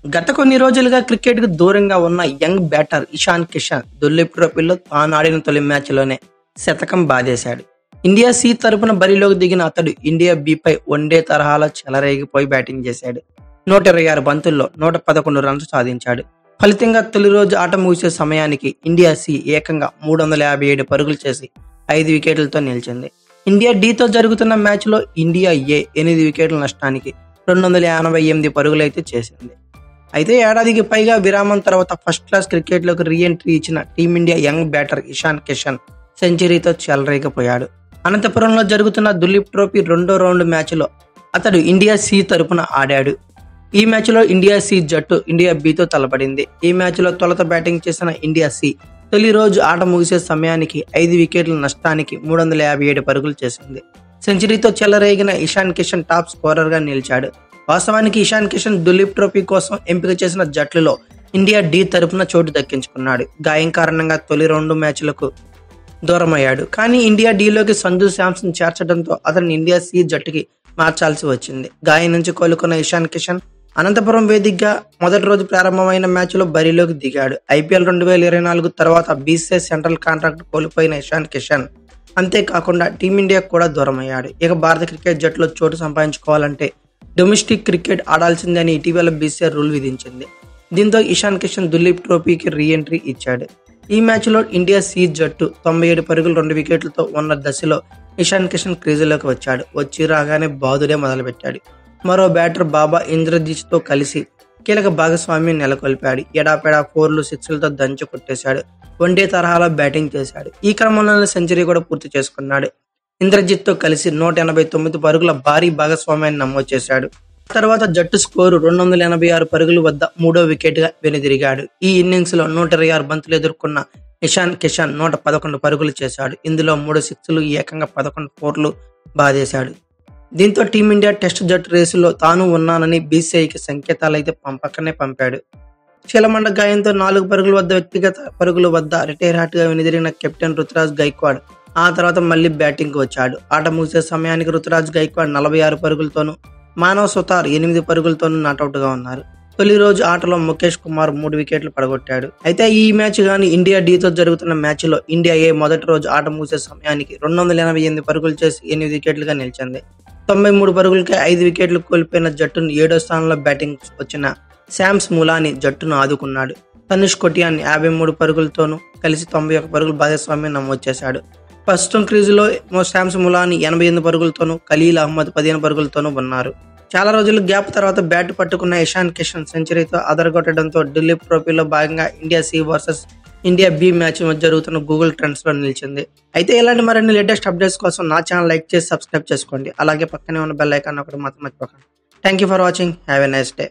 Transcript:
గత కొన్ని రోజులుగా క్రికెట్‌కు దూరంగా ఉన్న యంగ్ బ్యాటర్ ఇషాన్ కిషన్ దులీప్ ట్రోఫీలో తాను ఆడిన తొలి మ్యాచ్‌లోనే శతకం బాదేశాడు. ఇండియా సి తరపున బరిలోకి దిగిన అతడు ఇండియా బిపై వన్డే తరహాలో చెలరేగిపోయి బ్యాటింగ్ చేశాడు. 126 బంతుల్లో 111 రన్స్ సాధించాడు. ఫలితంగా తొలి రోజు ఆట ముగిసే సమయానికి ఇండియా సి ఏకంగా 357 పరుగులు చేసి 5 వికెట్లతో నిలిచింది. ఇండియా డితో జరుగుతున్న మ్యాచ్లో ఇండియా ఏ 8 వికెట్ల నష్టానికి 288 పరుగులైతే చేసింది. అయితే ఏడాదికి పైగా విరామం తర్వాత ఫస్ట్ క్లాస్ క్రికెట్లోకి రీ ఎంట్రీ ఇచ్చిన team India young batter Ishan Kishan సెంచరీతో చెలరేగిపోయాడు. అనంతపురంలో జరుగుతున్న దులీప్ ట్రోఫీ రెండో రౌండ్ మ్యాచ్లో అతడు ఇండియా సి తరపున ఆడాడు. ఈ మ్యాచ్లో ఇండియా సి జట్టు ఇండియా బితో తలపడింది. ఈ మ్యాచ్లో తొలుత బ్యాటింగ్ చేసిన ఇండియా సి తొలి రోజు ఆట ముగిసే సమయానికి 5 వికెట్ల నష్టానికి 357 పరుగులు చేసింది. సెంచరీతో చెలరేగిన ఇషాన్ కిషన్ టాప్ స్కోరర్గా నిలిచాడు. వాస్తవానికి ఇషాన్ కిషన్ దులీప్ ట్రోఫీ కోసం ఎంపిక చేసిన జట్లలో ఇండియా డి తరపున చోటు దక్కించుకున్నాడు. గాయం కారణంగా తొలి 2 మ్యాచ్లకు దూరమయ్యాడు. కానీ ఇండియా డిలోకి సంజు శాంసన్ చేర్చడంతో అతన్ని ఇండియా సి జట్టుకి మార్చాల్సి వచ్చింది. గాయం నుంచి కోలుకున్న ఇషాన్ కిషన్ అనంతపురం వేదికగా మొదటి రోజు ప్రారంభమైన మ్యాచ్లో బరిలోకి దిగాడు. ఐపీఎల్ 2024 తర్వాత బీసీసీఐ సెంట్రల్ కాంట్రాక్ట్ కోల్పోయిన ఇషాన్ కిషన్ అంతేకాకుండా టీమిండియా కూడా దూరమయ్యాడు. ఇక భారత క్రికెట్ జట్టులో చోటు సంపాదించుకోవాలంటే డొమెస్టిక్ క్రికెట్ ఆడాల్సిందని ఇటీవల బీసీసీఐ రూల్ విధించింది. దీంతో ఇషాన్ కిషన్ దులీప్ ట్రోఫీకి రీ ఎంట్రీ ఇచ్చాడు. ఈ మ్యాచ్లో ఇండియా సి జట్టు 97 పరుగులు 2 వికెట్లతో ఉన్న దశలో ఇషాన్ కిషన్ క్రీజులోకి వచ్చాడు. వచ్చి రాగానే బాదుడే మొదలుపెట్టాడు. మరో బ్యాటర్ బాబా ఇంద్రజిత్తో కలిసి కీలక భాగస్వామ్యం నెలకొల్పాడు. ఎడాపెడా 4లు 6లతో దంచి కొట్టేశాడు. వన్డే తరహాలో బ్యాటింగ్ చేశాడు. ఈ క్రమంలోనే సెంచరీ కూడా పూర్తి చేసుకున్నాడు. ఇంద్రజిత్తో కలిసి 189 పరుగుల భారీ భాగస్వామ్యాన్ని నమోదు చేశాడు. తర్వాత జట్టు స్కోరు 286 పరుగుల వద్ద 3వ వికెట్గా వెనుదిరిగాడు. ఈ ఇన్నింగ్స్ లో 126 బంతులు ఎదుర్కొన్న ఇషాన్ కిషన్ 111 పరుగులు చేశాడు. ఇందులో 3 సిక్స్లు ఏకంగా 11 ఫోర్లు బాదేశాడు. దీంతో టీమిండియా టెస్ట్ జట్టు రేసులో తాను ఉన్నానని బీసీసీఐకి సంకేతాలైతే పంపాడు. చీలమండ గాయంతో 4 పరుగుల వద్ద వ్యక్తిగత పరుగుల వద్ద రిటైర్ హాట్గా వెనుదిరిగిన కెప్టెన్ రుతురాజ్ గైక్వాడ్ ఆ తర్వాత మళ్లీ బ్యాటింగ్ వచ్చాడు. ఆట ముగిసే సమయానికి రుతురాజ్ గైక్వాడ్ 46 పరుగులతోనూ మానవ్ సుతార్ 8 పరుగులతోనూ నాటౌట్గా ఉన్నారు. తొలి రోజు ఆటలో ముఖేష్ కుమార్ 3 వికెట్లు పడగొట్టాడు. అయితే ఈ మ్యాచ్ గాని ఇండియా డితో జరుగుతున్న మ్యాచ్లో ఇండియా ఏ మొదటి రోజు ఆట ముగిసే సమయానికి 288 పరుగులు చేసి 8 వికెట్లుగా నిలిచింది. 93 పరుగులకే 5 వికెట్లు కోల్పోయిన జట్టును 7వ స్థానంలో బ్యాటింగ్ వచ్చిన శామ్స్ ములాని జట్టును ఆదుకున్నాడు. తనుష్ కొటియాన్ని 53 పరుగులతోనూ కలిసి 91 పరుగుల భాగస్వామ్యం నమోదు చేశాడు. ప్రస్తుతం క్రీజులో శామ్స్ ములాని 88 పరుగులతోనూ ఖలీల్ అహ్మద్ 15 పరుగులతోనూ ఉన్నారు. చాలా రోజుల గ్యాప్ తర్వాత బ్యాట్ పట్టుకున్న ఇషాన్ కిషన్ సెంచరీతో అదరగొట్టడంతో దులీప్ ట్రోఫీలో భాగంగా India C versus India B match మధ్య జరుగుతున్న గూగుల్ ట్రెండ్స్ లో నిలిచింది. అయితే ఇలాంటి మరిన్ని లేటెస్ట్ అప్డేట్స్ కోసం నా ఛానల్ లైక్ చేసి సబ్స్క్రైబ్ చేసుకోండి. అలాగే పక్కనే ఉన్న బెల్ ఐకాన్ ఒకటి మాత్రం మర్చిపోకండి. Thank you for watching. Have a nice day.